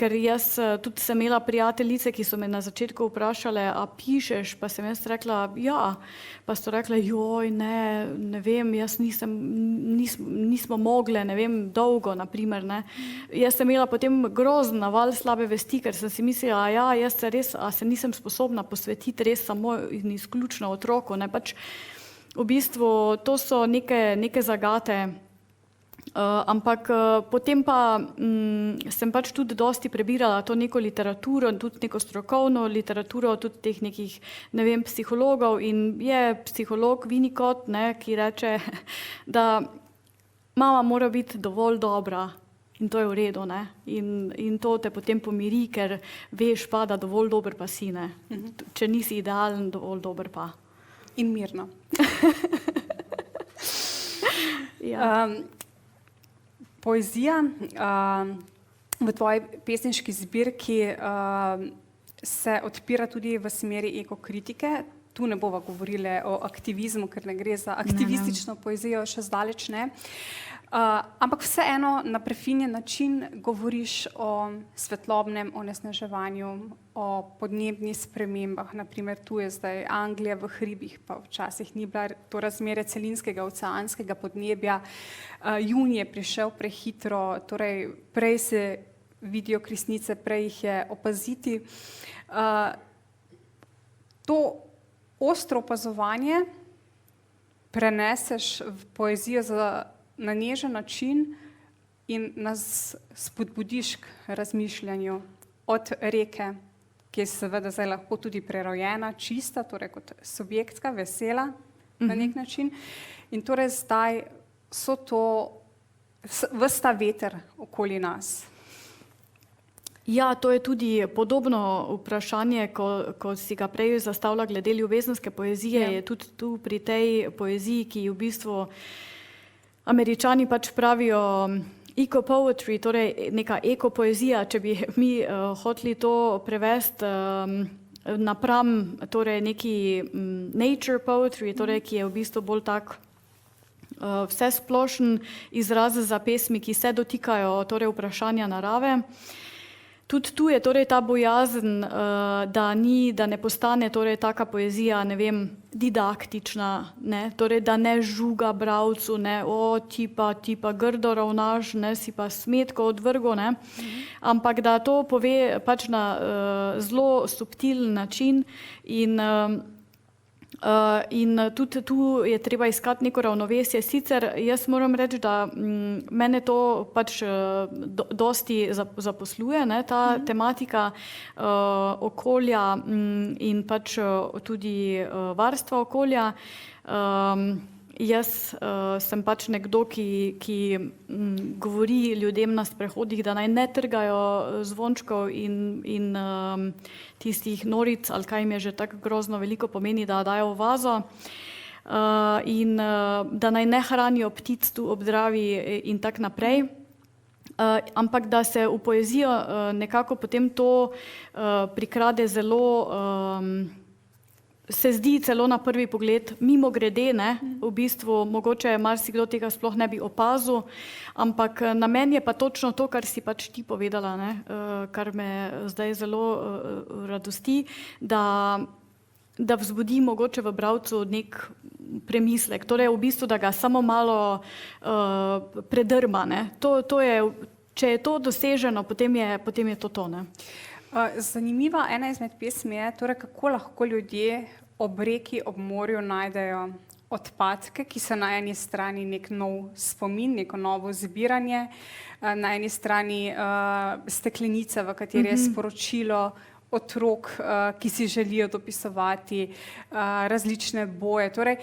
ker jaz tudi sem imela prijateljice, ki so me na začetku vprašale, a pišeš, pa sem jaz rekla, ja, pa so rekle, joj, ne vem, jaz nismo mogle, ne vem, dolgo, na primer, ne. Jaz sem imela potem grozen naval slabe vesti, ker sem si mislila, ja, jaz se res, a se nisem sposobna posvetiti res samo in izključno otroku, ne, pač v bistvu to so neke zagate. Ampak potem pa sem pač tudi dosti prebirala to neko literaturo, tudi neko strokovno literaturo, tudi teh nekih, ne vem, psihologov in je psiholog Winnicott, ne, ki reče, da mama mora biti dovolj dobra in to je v redu, ne, in to te potem pomiri, ker veš pa, da dovolj dober pa si, ne, če nisi idealen, dovolj dober pa. In mirno. Ja. Poezija v tvoji pesniški zbirki se odpira tudi v smeri ekokritike. Tu ne bova govorili o aktivizmu, ker ne gre za aktivistično poezijo, še zdaleč ne. Ampak vseeno na prefinjen način govoriš o svetlobnem onesnaževanju, o podnebnih spremembah, naprimer tu je zdaj Anglija v hribih, pa včasih ni bila to razmere celinskega oceanskega podnebja. Junij je prišel prehitro, torej prej se vidijo krisnice, prej jih je opaziti. To ostro opazovanje preneseš v poezijo na nežen način in nas spodbudiš k razmišljanju od reke, ki je seveda zdaj lahko tudi prerojena, čista, torej kot subjektka, vesela na nek način. In torej zdaj so to ves ta veter okoli nas. Ja, to je tudi podobno vprašanje, ko si ga prej zastavila glede ljubezenske poezije, je tudi tu pri tej poeziji, ki v bistvu Američani pač pravijo eco-poetry, torej neka eko-poezija, če bi mi hoteli to prevesti napram, torej neki nature poetry, torej ki je v bistvu bolj tak vsesplošen izraz za pesmi, ki se dotikajo torej vprašanja narave. Tudi tu je torej ta bojazen, da ne postane torej taka poezija, ne vem, didaktična, ne, torej da ne žuga bralcu, ne, ti pa grdo ravnaš, ne, si pa smetko odvrgo, ne, ampak da to pove pač na zelo subtilen način in tudi tu je treba iskati neko ravnovesje. Sicer jaz moram reči, da mene to pač dosti zaposluje, ne, ta tematika okolja in pač tudi varstva okolja. Jaz sem pač nekdo, ki govori ljudem na sprehodih, da naj ne trgajo zvončkov in tistih noric, ali kaj jim je že tako grozno veliko pomeni, da dajo v vazo. In da naj ne hranijo ptic tu ob Dravi in tak naprej. Ampak da se v poezijo nekako potem to prikrade zelo se zdi celo na prvi pogled mimogrede, ne, v bistvu mogoče marsikdo tega sploh ne bi opazil, ampak namen je pa točno to, kar si pač ti povedala, ne, kar me zdaj zelo radosti, da vzbudi mogoče v bralcu nek premislek, torej v bistvu, da ga samo malo predrma, ne. To je, če je to doseženo, potem je to, ne. Zanimiva ena izmed pesmi je, torej kako lahko ljudje ob reki, ob morju najdejo odpadke, ki so na eni strani nek nov spomin, neko novo zbiranje, na eni strani steklenica, v kateri je sporočilo otrok, ki si želijo dopisovati različne boje. Torej,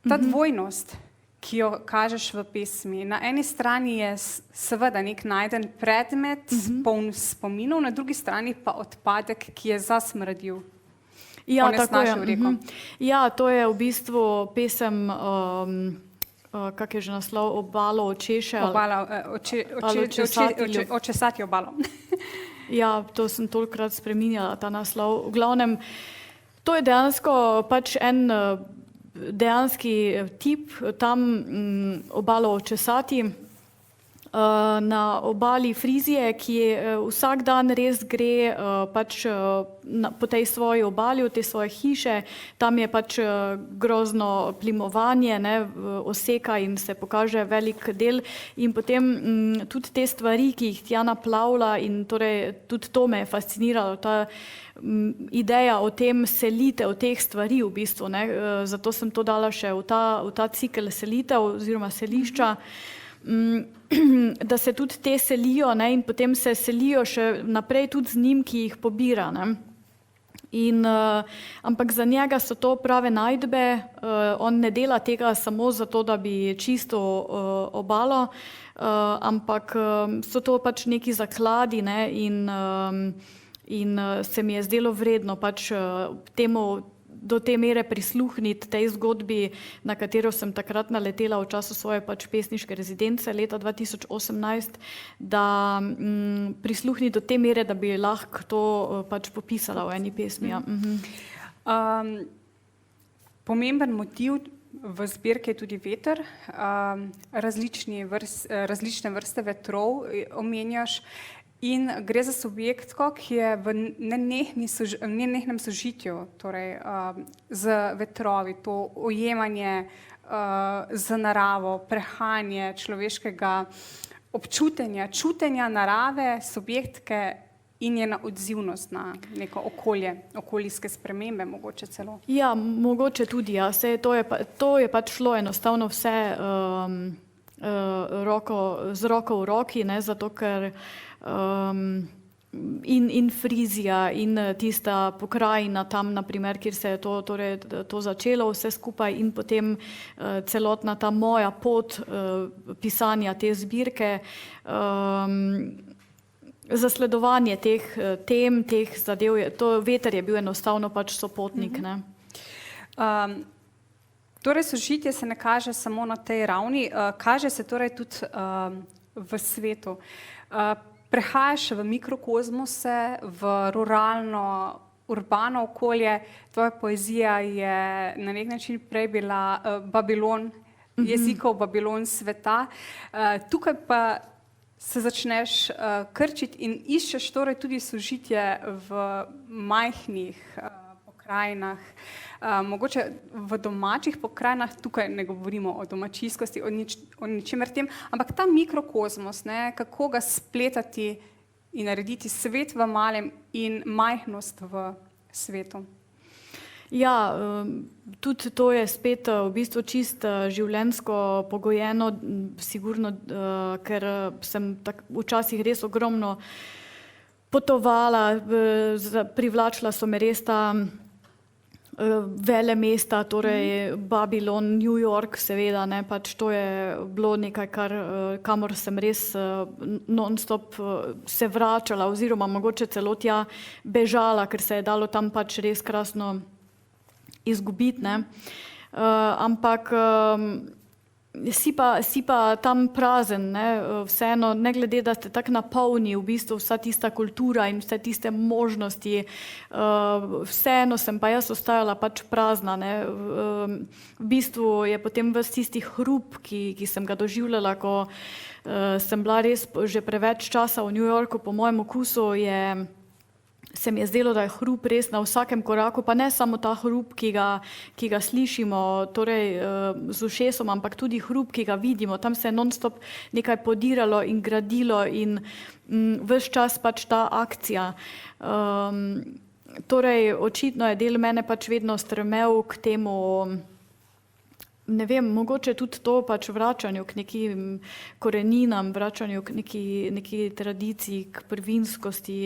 ta dvojnost, ki jo kažeš v pesmi. Na eni strani je seveda nek najden predmet, poln spominov, na drugi strani pa odpadek, ki je zasmrdil. Ja, tako je. Ja, to je v bistvu pesem, kak je že naslov, Obalo očeše. Očesati obalo. Ja, to sem tolikrat spreminjala, ta naslov. V glavnem, to je dejansko pač en dejanski tip tam obalo očesati. na obali Frizije, ki vsak dan res gre pač po tej svoji obali, v te svoje hiše, tam je pač grozno plimovanje, ne, oseka in se pokaže velik del in potem tudi te stvari, ki jih tja naplavlja in torej tudi to me je fasciniralo, ta ideja o tem selitev teh stvari v bistvu, ne, zato sem to dala še v ta cikel selitev oziroma selišča, da se tudi te selijo, ne, in potem se selijo še naprej tudi z njim, ki jih pobira. Ne. Ampak za njega so to prave najdbe, on ne dela tega samo zato, da bi čisto obalo, ampak so to pač neki zakladi, ne, in se mi je zdelo vredno pač temu do te mere prisluhniti tej zgodbi, na katero sem takrat naletela v času svoje pač pesniške rezidence leta 2018, da prisluhniti do te mere, da bi lahko to pač popisala v eni pesmi. Ja. Pomemben motiv v zbirki je tudi veter, različne vrste vetrov omenjaš. In gre za subjektko, ki je v nenehnem sožitju, torej z vetrovi, to ujemanje z naravo, prehajanje človeškega občutenja, čutenja narave, subjektke in njena odzivnost na neko okolje, okoljske spremembe mogoče celo. Ja, mogoče tudi, ja. To je pač šlo enostavno vse z roko v roki, ne, zato ker in Frizija in tista pokrajina tam, naprimer, kjer se je to začelo vse skupaj in potem celotna ta moja pot pisanja te zbirke, zasledovanje teh tem, teh zadev, veter je bil enostavno pač sopotnik. Ne. Torej sožitje se ne kaže samo na tej ravni, kaže se torej tudi v svetu. Prehajaš v mikrokozmose, v ruralno, urbano okolje, tvoja poezija je na nek način prej bila Babilon, jezikov Babilon sveta. Tukaj pa se začneš krčiti in iščeš torej tudi sožitje v majhnih pokrajinah, mogoče v domačih pokrajinah, tukaj ne govorimo o domačijskosti, o ničemer tem, ampak ta mikrokozmos, ne, kako ga spletati in narediti svet v malem in majhnost v svetu. Ja, tudi to je spet v bistvu čist življenjsko pogojeno, sigurno, ker sem včasih res ogromno potovala, privlačila so me res ta vele mesta, torej Babilon, New York, seveda, ne, pač to je bilo nekaj, kamor sem res non-stop se vračala oziroma mogoče celo tja bežala, ker se je dalo tam pač res krasno izgubiti, ne. Ampak si pa tam prazen, ne, vseeno, ne glede, da te tako napolni v bistvu vsa tista kultura in vse tiste možnosti, vseeno sem pa jaz ostajala pač prazna, ne. V bistvu je potem ves tisti hrup, ki sem ga doživljala, ko sem bila res že preveč časa v New Yorku, po mojem okusu se mi je zdelo, da je hrup res na vsakem koraku, pa ne samo ta hrup, ki ga slišimo, torej z ušesom, ampak tudi hrup, ki ga vidimo. Tam se je non-stop nekaj podiralo in gradilo in ves čas pač ta akcija. Torej, očitno je del mene pač vedno stremel k temu, ne vem, mogoče tudi to pač vračanju k nekim koreninam, vračanju k neki tradiciji, k prvinskosti,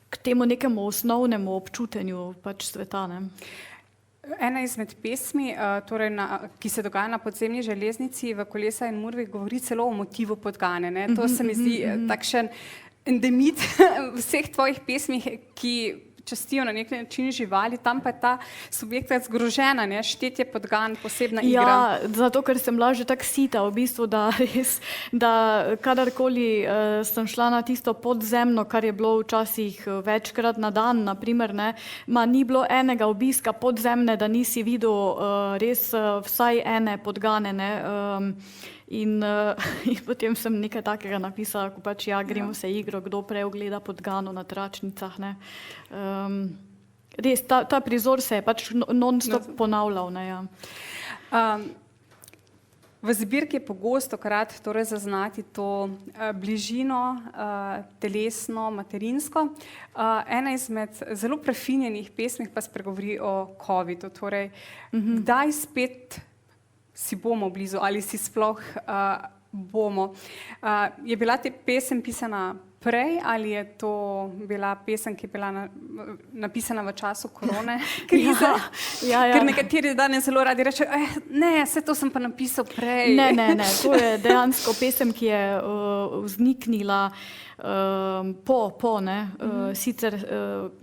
k temu nekemu osnovnemu občutenju pač sveta, ne. Ena izmed pesmi, torej ki se dogaja na podzemni železnici v Kolesa in Murvi, govori celo o motivu podgane, ne. To se mi zdi takšen endemit vseh tvojih pesmih, ki častijo na nek način živali, tam pa je ta subjekta zgrožena, ne, štetje podgan, posebna igra. Ja, zato ker sem bila že tako sita v bistvu, da kadarkoli sem šla na tisto podzemno, kar je bilo včasih večkrat na dan, naprimer, ne, ni bilo enega obiska podzemne, da nisi videl res vsaj ene podgane, ne. In potem sem nekaj takega napisala, ko pač gremo se igro, kdo prej ogleda podgano na tračnicah. Ne. Res, ta prizor se je pač non-stop ponavljal. Ne, ja. V zbirki je pogosto krat torej zaznati to bližino, telesno, materinsko. Ena izmed zelo prefinjenih pesmih pa spregovori o covidu. Torej, kdaj spet si bomo blizu ali si sploh bomo. Je bila te pesem pisana prej ali je to bila pesem, ki je bila napisana v času korone krize? Ja. Ker nekateri danes zelo radi rečejo, ne, vse to sem pa napisal prej. Ne, to je dejansko pesem, ki je vzniknila sicer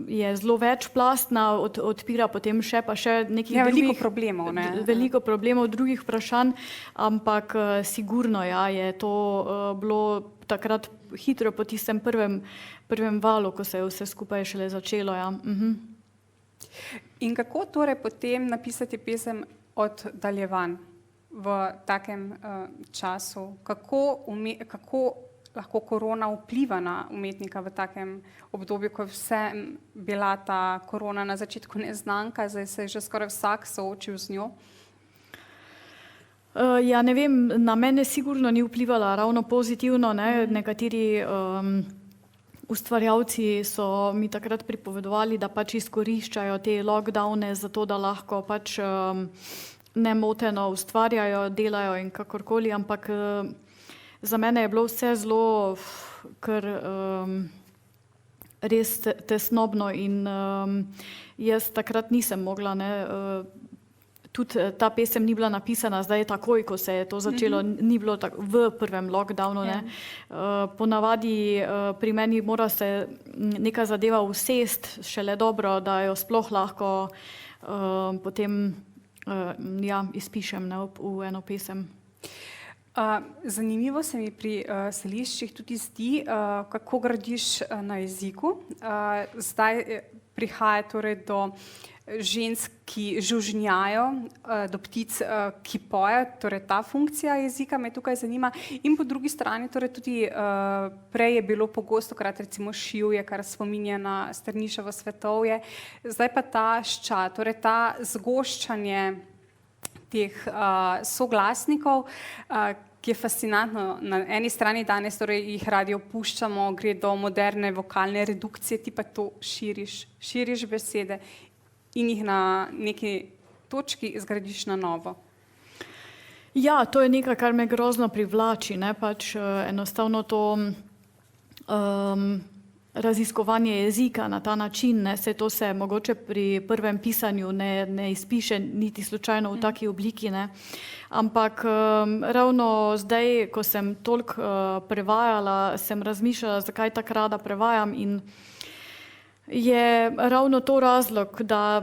je zelo večplastna, odpira potem še nekih veliko problemov, veliko problemov, drugih vprašanj, ampak sigurno je to bilo takrat hitro po tistem prvem valu, ko se je vse skupaj šele začelo. Ja. In kako torej potem napisati pesem Oddaljevanj v takem času? Kako lahko korona vpliva na umetnika v takem obdobju, ko je vse bila ta korona na začetku neznanka, zdaj se je že skoraj vsak soočil z njo? Ja, ne vem, na mene sigurno ni vplivala ravno pozitivno. Ne? Nekateri ustvarjalci so mi takrat pripovedovali, da pač izkoriščajo te lockdowne za to, da lahko pač nemoteno ustvarjajo, delajo in kakorkoli, ampak za mene je bilo vse zelo kar res tesnobno in jaz takrat nisem mogla, ne, tudi ta pesem ni bila napisana zdaj takoj, ko se je to začelo, ni bilo v prvem lockdownu. Ne. Ponavadi pri meni mora se neka zadeva usest šele dobro, da jo sploh lahko potem izpišem v eno pesem. Zanimivo se mi pri seliščih tudi zdi, kako gradiš na jeziku. Zdaj prihaja torej do žensk, ki žužnjajo, do ptic, ki pojejo, torej ta funkcija jezika me tukaj zanima. In po drugi strani torej tudi prej je bilo pogostokrat recimo šivje, kar spominja na Strniševo svetovje. Zdaj pa ta šča, torej ta zgoščanje teh soglasnikov, ki je fascinantno. Na eni strani danes torej jih radi opuščamo, gre do moderne vokalne redukcije, ti pa to širiš besede in jih na neki točki zgradiš na novo. Ja, to je nekaj, kar me grozno privlači, ne, pač enostavno to raziskovanje jezika na ta način, ne, to se mogoče pri prvem pisanju ne izpiše niti slučajno v taki obliki, ne, ampak ravno zdaj, ko sem toliko prevajala, sem razmišljala, zakaj tako rada prevajam in je ravno to razlog, da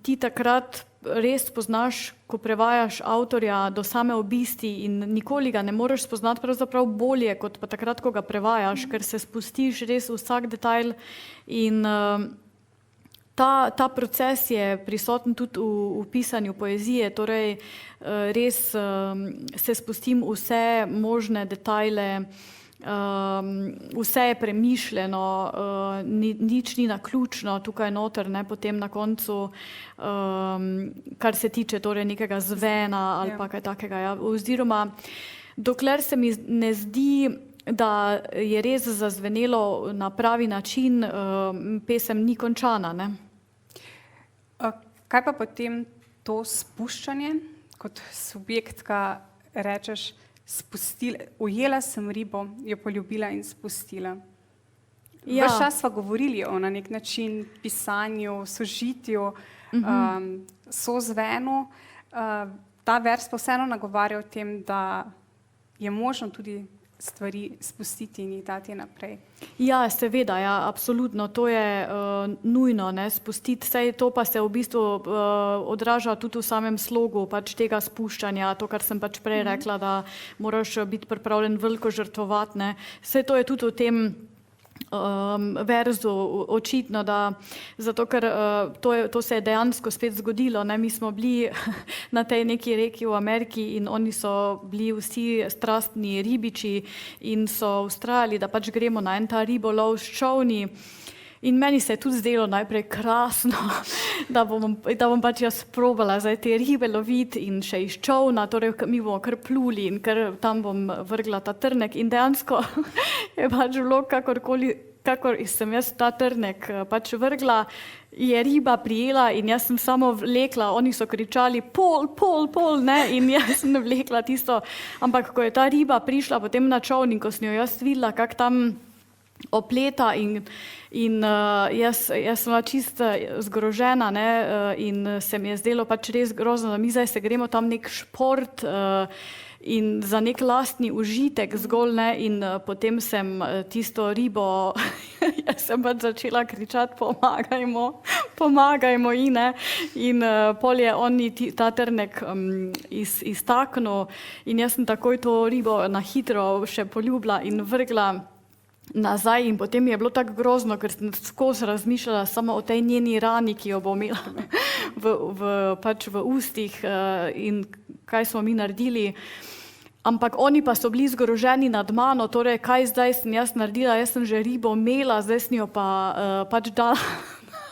ti takrat res spoznaš, ko prevajaš avtorja do same obisti in nikoli ga ne moreš spoznati pravzaprav bolje, kot pa takrat, ko ga prevajaš, ker se spustiš res vsak detajl in ta proces je prisoten tudi v pisanju poezije, torej res se spustim vse možne detajle, vse je premišljeno, nič ni naključno tukaj noter, ne, potem na koncu, kar se tiče torej nekega zvena ali pa kaj takega. Ja. Oziroma, dokler se mi ne zdi, da je res zazvenelo na pravi način, pesem ni končana. Ne. Kaj pa potem to spuščanje, kot subjektka rečeš, ujela sem ribo, jo poljubila in spustila. Ja. Ves čas sva govorili o na nek način pisanju, sožitju, sozvenu. Ta vers pa vseeno nagovarja o tem, da je možno tudi stvari spustiti in jih dati naprej. Ja, seveda, ja, absolutno, to je nujno, ne, spustiti, saj to pa se v bistvu odraža tudi v samem slogu pač tega spuščanja, to, kar sem pač prej rekla, da moraš biti pripravljen veliko žrtvovati, ne. Saj to je tudi v tem verzu očitno, da zato, ker to se je dejansko spet zgodilo. Ne? Mi smo bili na tej neki reki v Ameriki in oni so bili vsi strastni ribiči in so ustrajali, da pač gremo na en ta ribolov s čolni. In meni se je tudi zdelo najprej krasno, da bom pač jaz probala zdaj te ribe loviti in še iz čolna, torej mi bomo kar pluli in kar tam bom vrgla ta trnek in dejansko je pač bilo kakor sem jaz ta trnek pač vrgla, je riba prijela in jaz sem samo vlekla, oni so kričali pol, ne, in jaz sem vlekla tisto, ampak ko je ta riba prišla potem na čoln in ko sem jo jaz videla, kak tam opleta in jaz sem bila čisto zgrožena, ne, in se mi je zdelo pač res grozno, da mi zdaj se gremo tam nek šport in za nek lastni užitek zgolj, ne, in potem sem tisto ribo, jaz sem pač začela kričati, pomagajmo ji, ne, in pol je on ta trnek iztaknil in jaz sem takoj to ribo na hitro še poljubila in vrgla nazaj in potem je bilo tako grozno, ker sem skozi razmišljala samo o tej njeni rani, ki jo bo imela pač v ustih in kaj smo mi naredili. Ampak oni pa so bili zgroženi nad mano, torej kaj zdaj sem jaz naredila, jaz sem že ribo imela, zdaj sem jo pa pač dala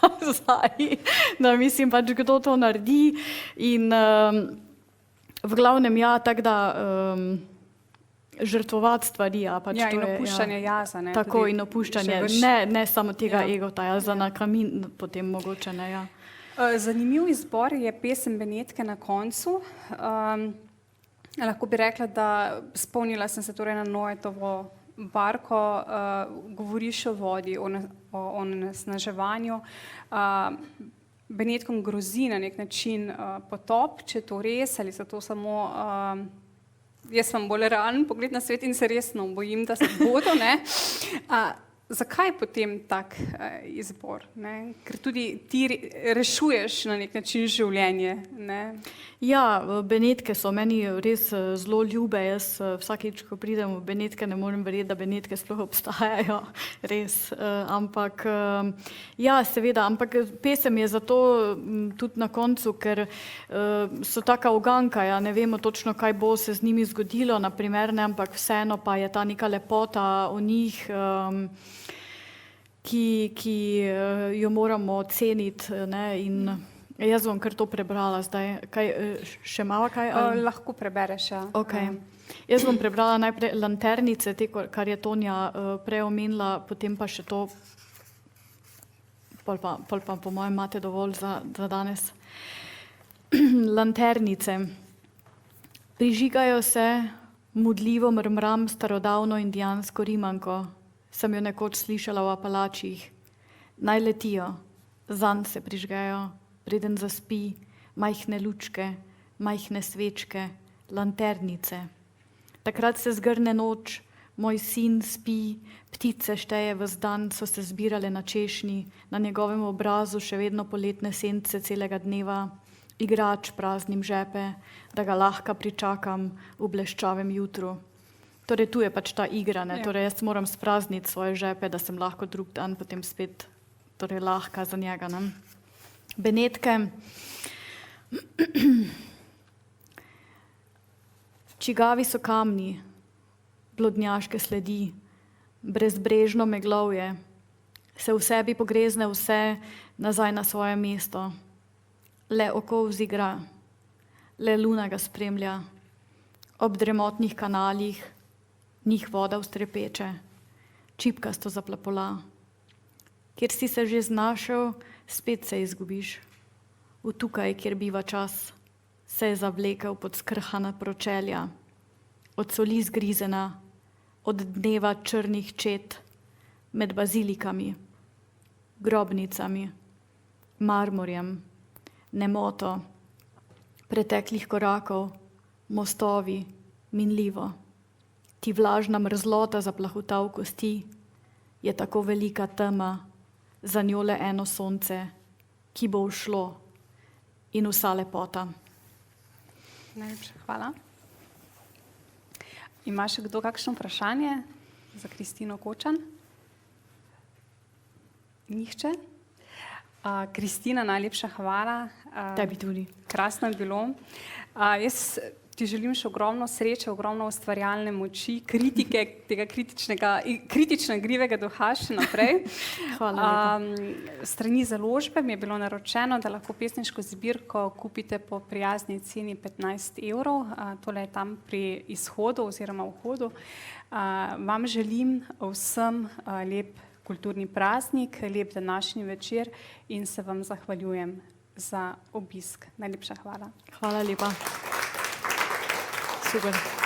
nazaj, da mislim pač kdo to naredi in v glavnem ja, tako da žrtvovati stvari, pač Ja, to in je, opuščanje jaza, ne. tako tudi in opuščanje, še ne samo tega egota, za na kamin potem mogoče, ne, ja. Zanimiv izbor je pesem Benetke na koncu. Lahko bi rekla, da spomnila sem se torej na Noetovo barko, govoriš o vodi, o onesnaževanju. Benetkom grozi na nek način potop, če je to res ali so to samo jaz imam bolj realen pogled na svet in se resno bojim, da se bodo, ne. Zakaj potem tak izbor, ne? Ker tudi ti rešuješ na nek način življenje, ne? Ja, Benetke so meni res zelo ljube, jaz vsakič, ko pridem v Benetke, ne morem verjeti, da Benetke sploh obstajajo, res, ampak ja, seveda, ampak pesem je zato tudi na koncu, ker so taka uganka, ja, ne vemo točno, kaj bo se z njimi zgodilo, na primer, ne, ampak vseeno pa je ta neka lepota o njih, ki jo moramo ceniti, ne, in jaz bom kar to prebrala zdaj. Kaj, še malo kaj? Lahko prebereš, ja. Okay. Jaz bom prebrala najprej Lanternice, te, kar je Tonja prej omenila, potem pa še to, pol pa po mojem imate dovolj za danes. Lanternice. Prižigajo se, mudljivo mrmram starodavno indijansko rimanko. Sem jo nekoč slišala v Apalačih. Naj letijo, zanj se prižgejo, preden zaspi, majhne lučke, majhne svečke, lanternice. Takrat se zgrne noč, moj sin spi, ptice šteje ves dan, so se zbirale na češnji, na njegovem obrazu še vedno poletne sence celega dneva, igrač praznim žepe, da ga lahko pričakam v bleščavem jutru. Torej, tu je pač ta igra, ne? Torej, jaz moram sprazniti svoje žepe, da sem lahko drug dan potem spet torej, lahka za njega. Ne? Benetke. Čigavi so kamni, blodnjaške sledi, brezbrežno meglovje, se v sebi pogrezne vse nazaj na svoje mesto. Le oko vzigra, le luna ga spremlja, ob dremotnih kanalih, njih voda vstrepeče, čipkasto zaplapola. Kjer si se že znašel, spet se izgubiš. V tukaj, kjer biva čas, se je zavlekel pod skrhana pročelja, od soli zgrizena, od dneva črnih čet, med bazilikami, grobnicami, marmorjem, nemoto, preteklih korakov, mostovi, minljivo. Ti vlažna mrzlota zaplahuta v kosti, je tako velika tema, za njo le eno sonce, ki bo ušlo in vsa lepota. Najlepša hvala. Ima še kdo kakšno vprašanje za Kristino Kočan? Nihče? Kristina, najlepša hvala. Tebi tudi. Krasno je bilo. Jaz ti želim še ogromno sreče, ogromno ustvarjalne moči, kritike, tega kritično igrivega duha še naprej. Hvala lepa. Strani založbe mi je bilo naročeno, da lahko pesniško zbirko kupite po prijazni ceni 15 evrov. Tole je tam pri izhodu oziroma vhodu. Vam želim vsem lep kulturni praznik, lep današnji večer in se vam zahvaljujem za obisk. Najlepša hvala. Hvala lepa. Super.